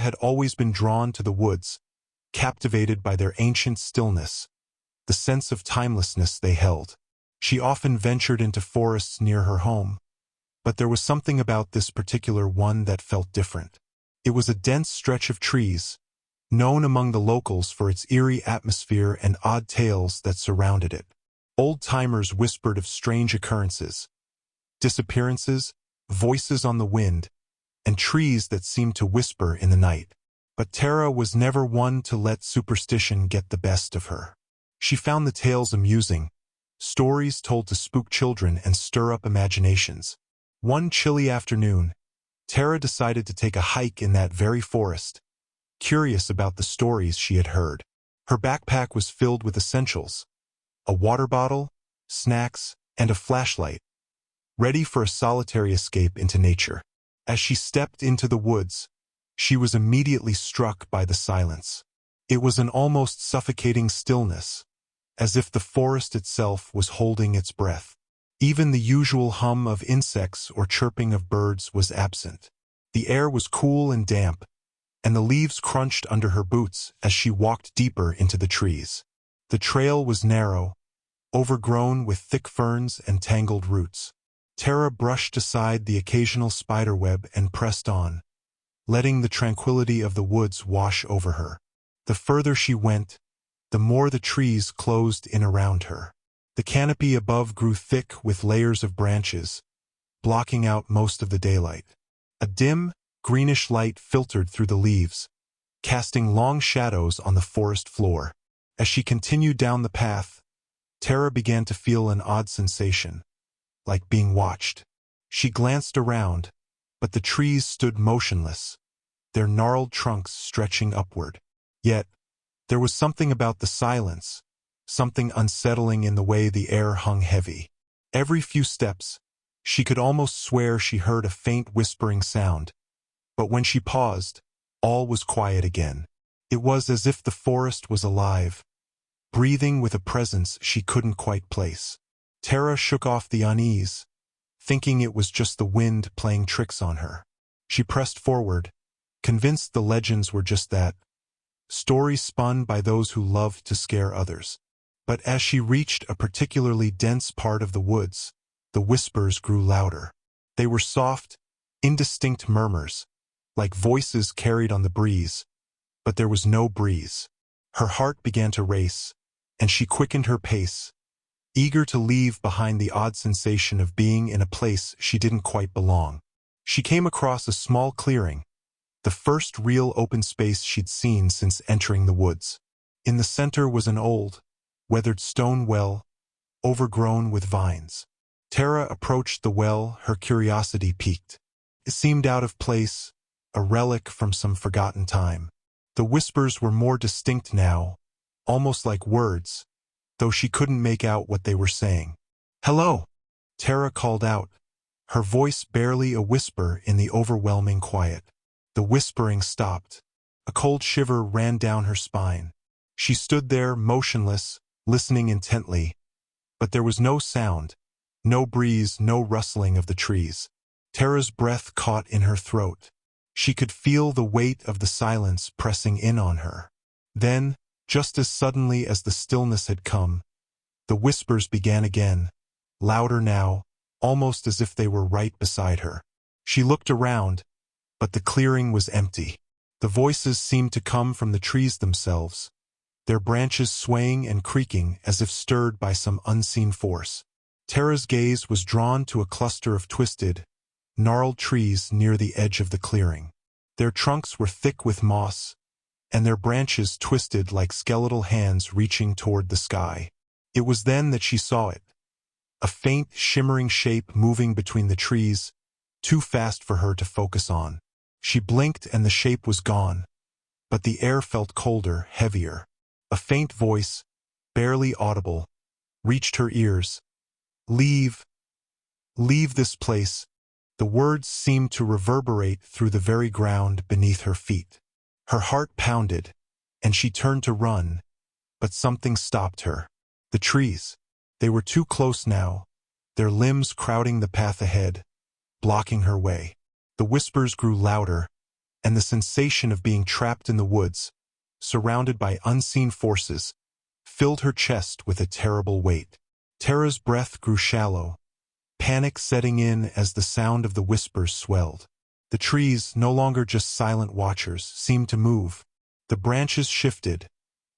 had always been drawn to the woods, captivated by their ancient stillness, the sense of timelessness they held. She often ventured into forests near her home, but there was something about this particular one that felt different. It was a dense stretch of trees, known among the locals for its eerie atmosphere and odd tales that surrounded it. Old-timers whispered of strange occurrences, disappearances, voices on the wind, and trees that seemed to whisper in the night. But Tara was never one to let superstition get the best of her. She found the tales amusing, stories told to spook children and stir up imaginations. One chilly afternoon, Tara decided to take a hike in that very forest, curious about the stories she had heard. Her backpack was filled with essentials: a water bottle, snacks, and a flashlight, ready for a solitary escape into nature. As she stepped into the woods, she was immediately struck by the silence. It was an almost suffocating stillness, as if the forest itself was holding its breath. Even the usual hum of insects or chirping of birds was absent. The air was cool and damp, and the leaves crunched under her boots as she walked deeper into the trees. The trail was narrow, overgrown with thick ferns and tangled roots. Tara brushed aside the occasional spiderweb and pressed on, letting the tranquility of the woods wash over her. The further she went, the more the trees closed in around her. The canopy above grew thick with layers of branches, blocking out most of the daylight. A dim, greenish light filtered through the leaves, casting long shadows on the forest floor. As she continued down the path, Tara began to feel an odd sensation, like being watched. She glanced around, but the trees stood motionless, their gnarled trunks stretching upward. Yet, there was something about the silence, something unsettling in the way the air hung heavy. Every few steps, she could almost swear she heard a faint whispering sound, but when she paused, all was quiet again. It was as if the forest was alive, breathing with a presence she couldn't quite place. Tara shook off the unease, thinking it was just the wind playing tricks on her. She pressed forward, convinced the legends were just that, stories spun by those who loved to scare others. But as she reached a particularly dense part of the woods, the whispers grew louder. They were soft, indistinct murmurs, like voices carried on the breeze, but there was no breeze. Her heart began to race, and she quickened her pace, eager to leave behind the odd sensation of being in a place she didn't quite belong. She came across a small clearing, the first real open space she'd seen since entering the woods. In the center was an old, weathered stone well, overgrown with vines. Tara approached the well, her curiosity piqued. It seemed out of place, a relic from some forgotten time. The whispers were more distinct now, almost like words, though she couldn't make out what they were saying. "Hello!" Tara called out, her voice barely a whisper in the overwhelming quiet. The whispering stopped. A cold shiver ran down her spine. She stood there, motionless, listening intently, but there was no sound, no breeze, no rustling of the trees. Tara's breath caught in her throat. She could feel the weight of the silence pressing in on her. Then, just as suddenly as the stillness had come, the whispers began again, louder now, almost as if they were right beside her. She looked around, but the clearing was empty. The voices seemed to come from the trees themselves, their branches swaying and creaking as if stirred by some unseen force. Tara's gaze was drawn to a cluster of twisted, gnarled trees near the edge of the clearing. Their trunks were thick with moss, and their branches twisted like skeletal hands reaching toward the sky. It was then that she saw it, a faint, shimmering shape moving between the trees, too fast for her to focus on. She blinked and the shape was gone, but the air felt colder, heavier. A faint voice, barely audible, reached her ears. "Leave. Leave this place." The words seemed to reverberate through the very ground beneath her feet. Her heart pounded, and she turned to run, but something stopped her. The trees. They were too close now, their limbs crowding the path ahead, blocking her way. The whispers grew louder, and the sensation of being trapped in the woods, surrounded by unseen forces, filled her chest with a terrible weight. Tara's breath grew shallow, panic setting in as the sound of the whispers swelled. The trees, no longer just silent watchers, seemed to move. The branches shifted,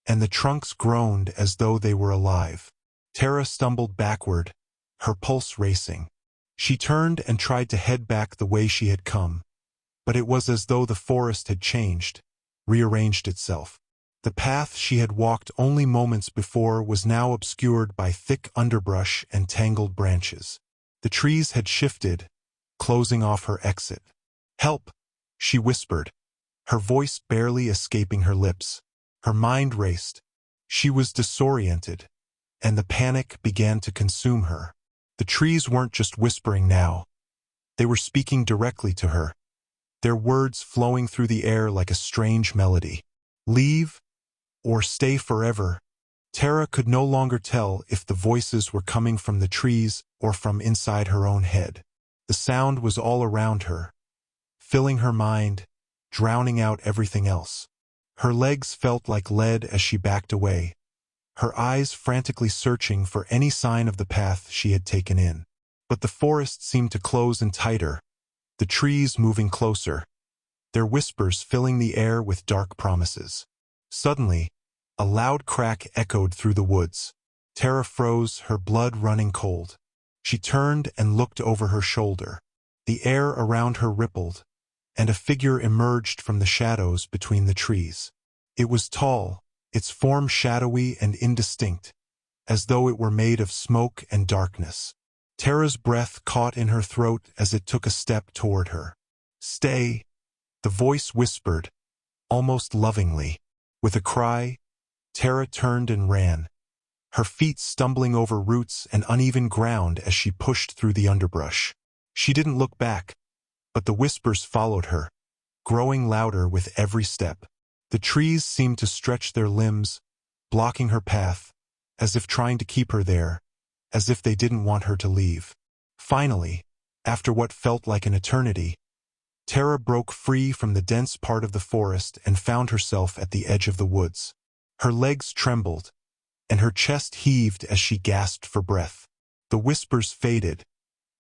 and the trunks groaned as though they were alive. Tara stumbled backward, her pulse racing. She turned and tried to head back the way she had come, but it was as though the forest had changed, rearranged itself. The path she had walked only moments before was now obscured by thick underbrush and tangled branches. The trees had shifted, closing off her exit. "Help!" she whispered, her voice barely escaping her lips. Her mind raced. She was disoriented, and the panic began to consume her. The trees weren't just whispering now. They were speaking directly to her, their words flowing through the air like a strange melody. Leave, or stay forever. Tara could no longer tell if the voices were coming from the trees or from inside her own head. The sound was all around her, filling her mind, drowning out everything else. Her legs felt like lead as she backed away, her eyes frantically searching for any sign of the path she had taken in. But the forest seemed to close in tighter, the trees moving closer, their whispers filling the air with dark promises. Suddenly, a loud crack echoed through the woods. Tara froze, her blood running cold. She turned and looked over her shoulder. The air around her rippled, and a figure emerged from the shadows between the trees. It was tall, its form shadowy and indistinct, as though it were made of smoke and darkness. Tara's breath caught in her throat as it took a step toward her. "Stay," the voice whispered, almost lovingly. With a cry, Tara turned and ran, her feet stumbling over roots and uneven ground as she pushed through the underbrush. She didn't look back, but the whispers followed her, growing louder with every step. The trees seemed to stretch their limbs, blocking her path, as if trying to keep her there, as if they didn't want her to leave. Finally, after what felt like an eternity, Tara broke free from the dense part of the forest and found herself at the edge of the woods. Her legs trembled, and her chest heaved as she gasped for breath. The whispers faded,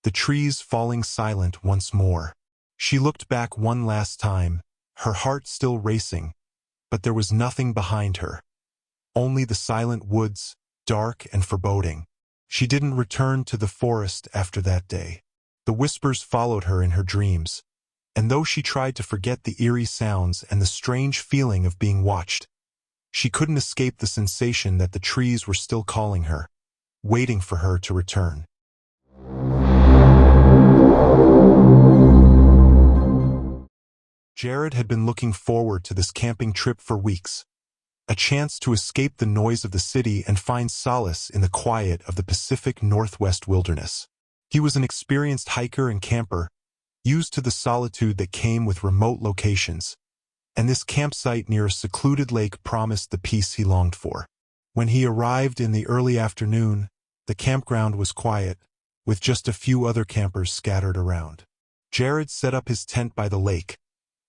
the trees falling silent once more. She looked back one last time, her heart still racing, but there was nothing behind her. Only the silent woods, dark and foreboding. She didn't return to the forest after that day. The whispers followed her in her dreams, and though she tried to forget the eerie sounds and the strange feeling of being watched, she couldn't escape the sensation that the trees were still calling her, waiting for her to return. Jared had been looking forward to this camping trip for weeks, a chance to escape the noise of the city and find solace in the quiet of the Pacific Northwest wilderness. He was an experienced hiker and camper, used to the solitude that came with remote locations, and this campsite near a secluded lake promised the peace he longed for. When he arrived in the early afternoon, the campground was quiet, with just a few other campers scattered around. Jared set up his tent by the lake,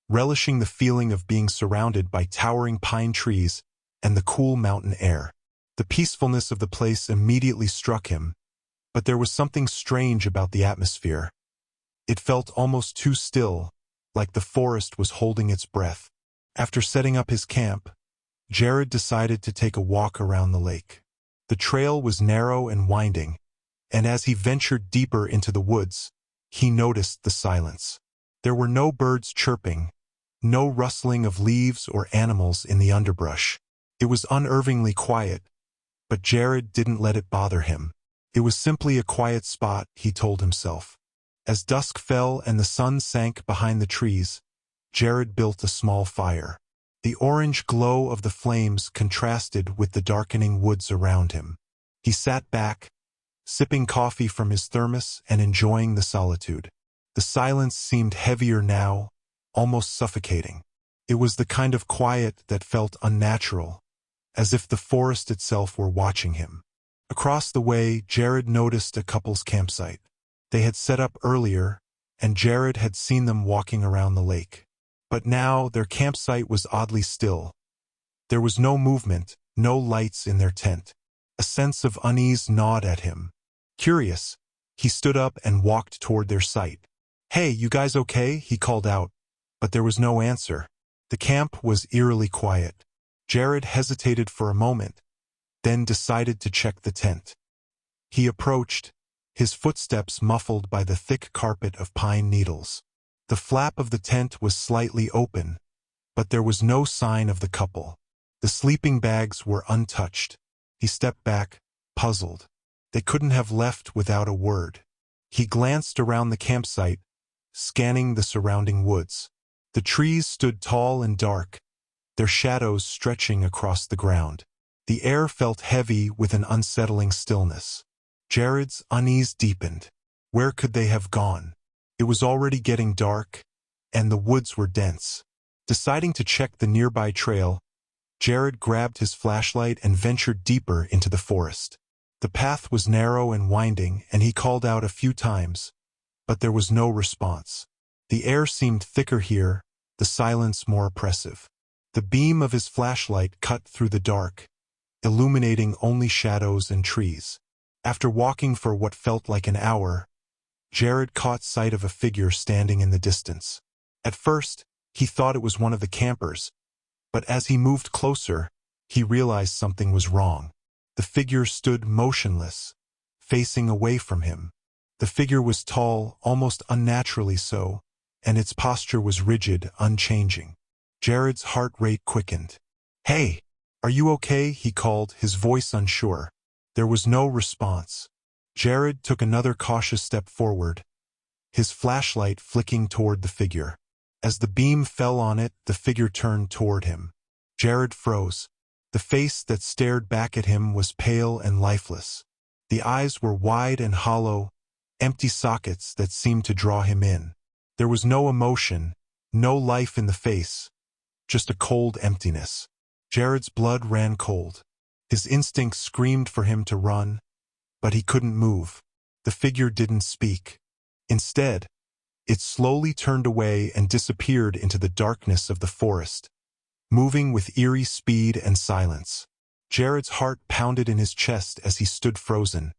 relishing the feeling of being surrounded by towering pine trees and the cool mountain air. The peacefulness of the place immediately struck him, but there was something strange about the atmosphere. It felt almost too still, like the forest was holding its breath. After setting up his camp, Jared decided to take a walk around the lake. The trail was narrow and winding, and as he ventured deeper into the woods, he noticed the silence. There were no birds chirping, no rustling of leaves or animals in the underbrush. It was unnervingly quiet, but Jared didn't let it bother him. It was simply a quiet spot, he told himself. As dusk fell and the sun sank behind the trees, Jared built a small fire. The orange glow of the flames contrasted with the darkening woods around him. He sat back, sipping coffee from his thermos and enjoying the solitude. The silence seemed heavier now, almost suffocating. It was the kind of quiet that felt unnatural, as if the forest itself were watching him. Across the way, Jared noticed a couple's campsite. They had set up earlier, and Jared had seen them walking around the lake. But now their campsite was oddly still. There was no movement, no lights in their tent. A sense of unease gnawed at him. Curious, he stood up and walked toward their site. "Hey, you guys okay?" he called out, but there was no answer. The camp was eerily quiet. Jared hesitated for a moment, then decided to check the tent. He approached, his footsteps muffled by the thick carpet of pine needles. The flap of the tent was slightly open, but there was no sign of the couple. The sleeping bags were untouched. He stepped back, puzzled. They couldn't have left without a word. He glanced around the campsite, scanning the surrounding woods. The trees stood tall and dark, their shadows stretching across the ground. The air felt heavy with an unsettling stillness. Jared's unease deepened. Where could they have gone? It was already getting dark, and the woods were dense. Deciding to check the nearby trail, Jared grabbed his flashlight and ventured deeper into the forest. The path was narrow and winding, and he called out a few times, but there was no response. The air seemed thicker here, the silence more oppressive. The beam of his flashlight cut through the dark, illuminating only shadows and trees. After walking for what felt like an hour, Jared caught sight of a figure standing in the distance. At first, he thought it was one of the campers, but as he moved closer, he realized something was wrong. The figure stood motionless, facing away from him. The figure was tall, almost unnaturally so, and its posture was rigid, unchanging. Jared's heart rate quickened. "Hey, are you okay?" he called, his voice unsure. There was no response. Jared took another cautious step forward, his flashlight flicking toward the figure. As the beam fell on it, the figure turned toward him. Jared froze. The face that stared back at him was pale and lifeless. The eyes were wide and hollow, empty sockets that seemed to draw him in. There was no emotion, no life in the face, just a cold emptiness. Jared's blood ran cold. His instincts screamed for him to run, but he couldn't move. The figure didn't speak. Instead, it slowly turned away and disappeared into the darkness of the forest, moving with eerie speed and silence. Jared's heart pounded in his chest as he stood frozen,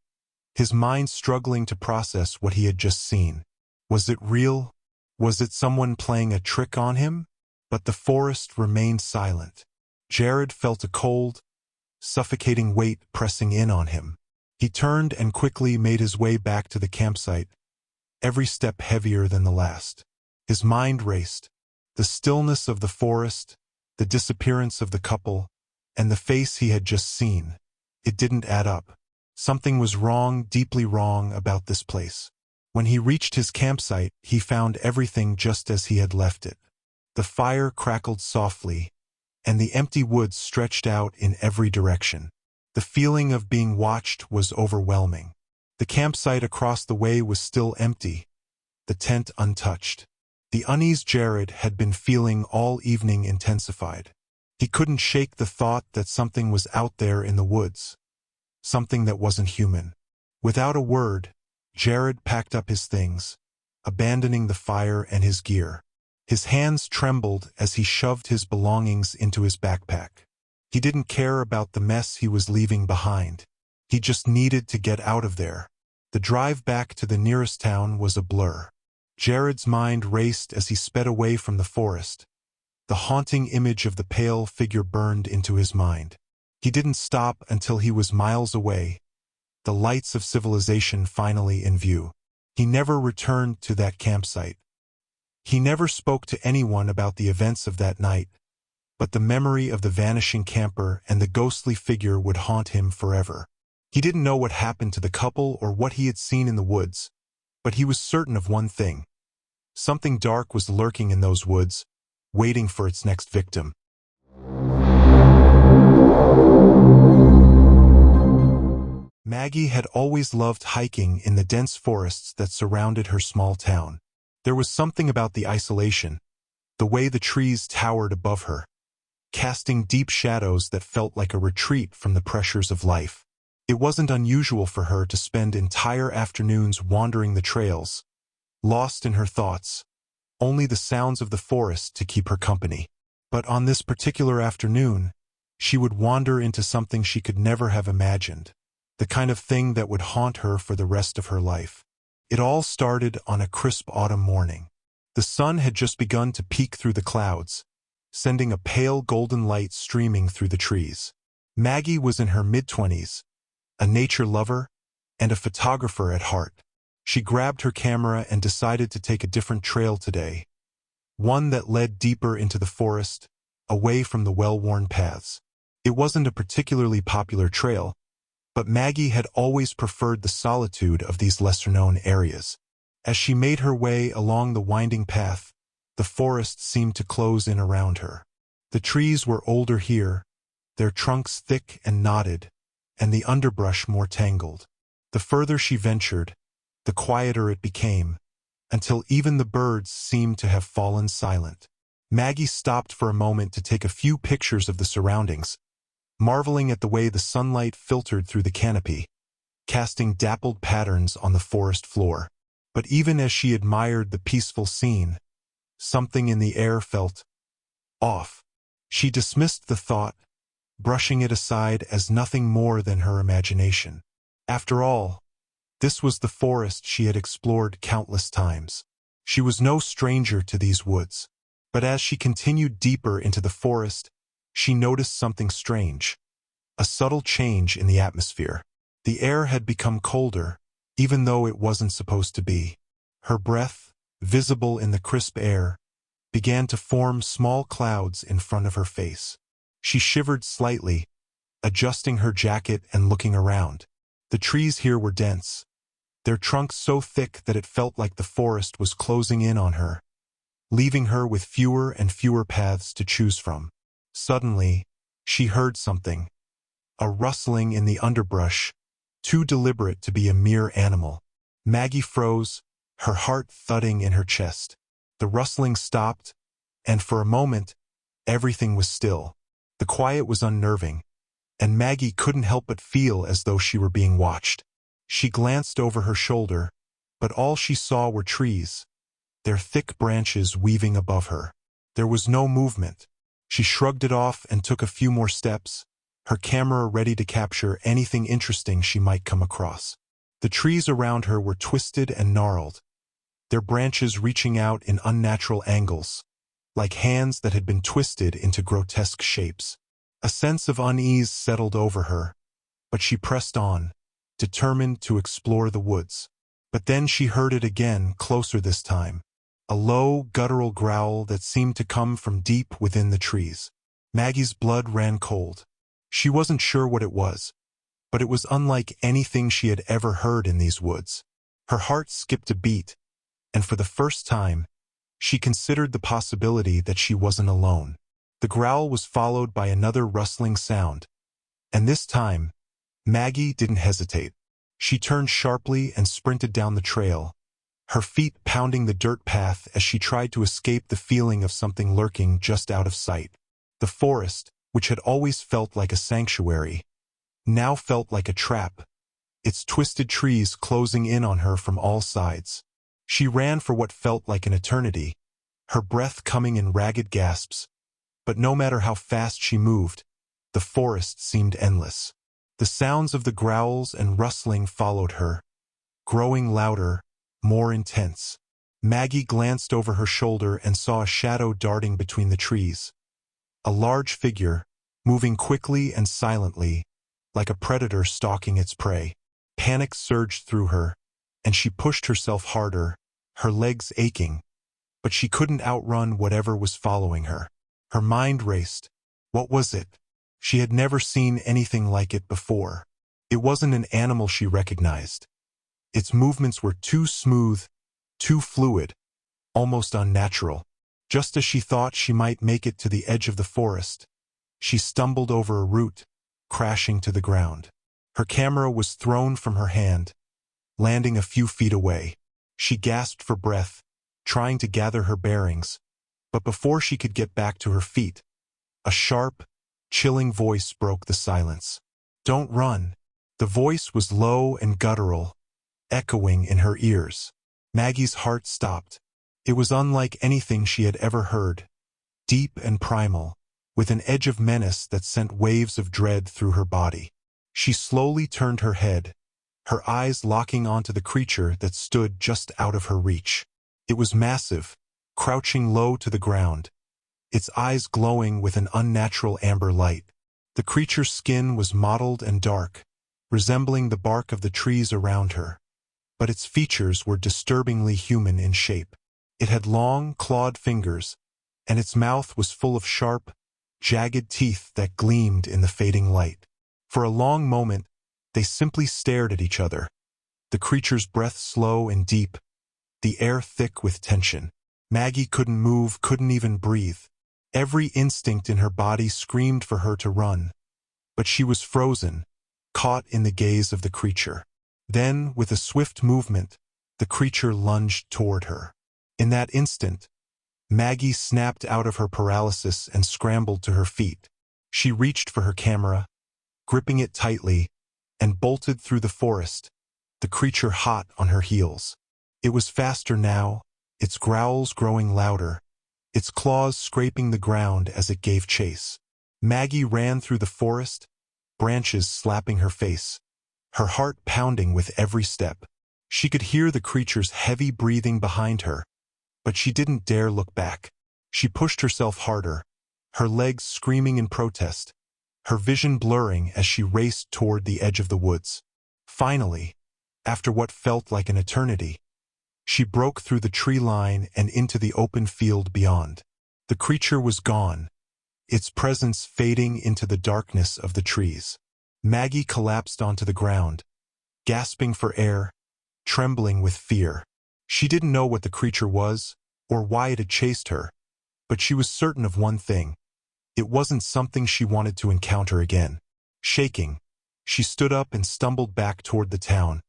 his mind struggling to process what he had just seen. Was it real? Was it someone playing a trick on him? But the forest remained silent. Jared felt a cold, suffocating weight pressing in on him. He turned and quickly made his way back to the campsite, every step heavier than the last. His mind raced. The stillness of the forest, the disappearance of the couple, and the face he had just seen. It didn't add up. Something was wrong, deeply wrong about this place. When he reached his campsite, he found everything just as he had left it. The fire crackled softly, and the empty woods stretched out in every direction. The feeling of being watched was overwhelming. The campsite across the way was still empty, the tent untouched. The unease Jared had been feeling all evening intensified. He couldn't shake the thought that something was out there in the woods, something that wasn't human. Without a word, Jared packed up his things, abandoning the fire and his gear. His hands trembled as he shoved his belongings into his backpack. He didn't care about the mess he was leaving behind. He just needed to get out of there. The drive back to the nearest town was a blur. Jared's mind raced as he sped away from the forest. The haunting image of the pale figure burned into his mind. He didn't stop until he was miles away, the lights of civilization finally in view. He never returned to that campsite. He never spoke to anyone about the events of that night, but the memory of the vanishing camper and the ghostly figure would haunt him forever. He didn't know what happened to the couple or what he had seen in the woods, but he was certain of one thing. Something dark was lurking in those woods, waiting for its next victim. Maggie had always loved hiking in the dense forests that surrounded her small town. There was something about the isolation, the way the trees towered above her, casting deep shadows that felt like a retreat from the pressures of life. It wasn't unusual for her to spend entire afternoons wandering the trails, lost in her thoughts, only the sounds of the forest to keep her company. But on this particular afternoon, she would wander into something she could never have imagined, the kind of thing that would haunt her for the rest of her life. It all started on a crisp autumn morning. The sun had just begun to peek through the clouds, sending a pale golden light streaming through the trees. Maggie was in her mid-20s, a nature lover, and a photographer at heart. She grabbed her camera and decided to take a different trail today, one that led deeper into the forest, away from the well-worn paths. It wasn't a particularly popular trail, but Maggie had always preferred the solitude of these lesser-known areas. As she made her way along the winding path, the forest seemed to close in around her. The trees were older here, their trunks thick and knotted, and the underbrush more tangled. The further she ventured, the quieter it became, until even the birds seemed to have fallen silent. Maggie stopped for a moment to take a few pictures of the surroundings, marveling at the way the sunlight filtered through the canopy, casting dappled patterns on the forest floor. But even as she admired the peaceful scene, something in the air felt off. She dismissed the thought, brushing it aside as nothing more than her imagination. After all, this was the forest she had explored countless times. She was no stranger to these woods. But as she continued deeper into the forest, she noticed something strange, a subtle change in the atmosphere. The air had become colder, even though it wasn't supposed to be. Her breath, visible in the crisp air, began to form small clouds in front of her face. She shivered slightly, adjusting her jacket and looking around. The trees here were dense, their trunks so thick that it felt like the forest was closing in on her, leaving her with fewer and fewer paths to choose from. Suddenly, she heard something, a rustling in the underbrush, too deliberate to be a mere animal. Maggie froze, her heart thudding in her chest. The rustling stopped, and for a moment, everything was still. The quiet was unnerving, and Maggie couldn't help but feel as though she were being watched. She glanced over her shoulder, but all she saw were trees, their thick branches weaving above her. There was no movement. She shrugged it off and took a few more steps, her camera ready to capture anything interesting she might come across. The trees around her were twisted and gnarled, their branches reaching out in unnatural angles, like hands that had been twisted into grotesque shapes. A sense of unease settled over her, but she pressed on, determined to explore the woods. But then she heard it again, closer this time, a low, guttural growl that seemed to come from deep within the trees. Maggie's blood ran cold. She wasn't sure what it was, but it was unlike anything she had ever heard in these woods. Her heart skipped a beat, and for the first time, she considered the possibility that she wasn't alone. The growl was followed by another rustling sound, and this time, Maggie didn't hesitate. She turned sharply and sprinted down the trail, her feet pounding the dirt path as she tried to escape the feeling of something lurking just out of sight. The forest, which had always felt like a sanctuary, now felt like a trap, its twisted trees closing in on her from all sides. She ran for what felt like an eternity, her breath coming in ragged gasps, but no matter how fast she moved, the forest seemed endless. The sounds of the growls and rustling followed her, growing louder, more intense. Maggie glanced over her shoulder and saw a shadow darting between the trees. A large figure, moving quickly and silently, like a predator stalking its prey. Panic surged through her, and she pushed herself harder, her legs aching, but she couldn't outrun whatever was following her. Her mind raced. What was it? She had never seen anything like it before. It wasn't an animal she recognized. Its movements were too smooth, too fluid, almost unnatural. Just as she thought she might make it to the edge of the forest, she stumbled over a root, crashing to the ground. Her camera was thrown from her hand, landing a few feet away. She gasped for breath, trying to gather her bearings, but before she could get back to her feet, a sharp, chilling voice broke the silence. "Don't run." The voice was low and guttural, echoing in her ears. Maggie's heart stopped. It was unlike anything she had ever heard, deep and primal, with an edge of menace that sent waves of dread through her body. She slowly turned her head, her eyes locking onto the creature that stood just out of her reach. It was massive, crouching low to the ground, its eyes glowing with an unnatural amber light. The creature's skin was mottled and dark, resembling the bark of the trees around her, but its features were disturbingly human in shape. It had long, clawed fingers, and its mouth was full of sharp, jagged teeth that gleamed in the fading light. For a long moment, they simply stared at each other, the creature's breath slow and deep, the air thick with tension. Maggie couldn't move, couldn't even breathe. Every instinct in her body screamed for her to run, but she was frozen, caught in the gaze of the creature. Then, with a swift movement, the creature lunged toward her. In that instant, Maggie snapped out of her paralysis and scrambled to her feet. She reached for her camera, gripping it tightly, and bolted through the forest, the creature hot on her heels. It was faster now, its growls growing louder, its claws scraping the ground as it gave chase. Maggie ran through the forest, branches slapping her face, her heart pounding with every step. She could hear the creature's heavy breathing behind her, but she didn't dare look back. She pushed herself harder, her legs screaming in protest, her vision blurring as she raced toward the edge of the woods. Finally, after what felt like an eternity, she broke through the tree line and into the open field beyond. The creature was gone, its presence fading into the darkness of the trees. Maggie collapsed onto the ground, gasping for air, trembling with fear. She didn't know what the creature was, or why it had chased her, but she was certain of one thing. It wasn't something she wanted to encounter again. Shaking, she stood up and stumbled back toward the town,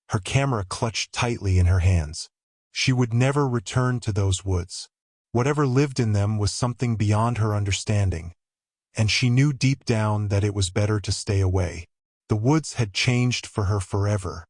her camera clutched tightly in her hands. She would never return to those woods. Whatever lived in them was something beyond her understanding, and she knew deep down that it was better to stay away. The woods had changed for her forever.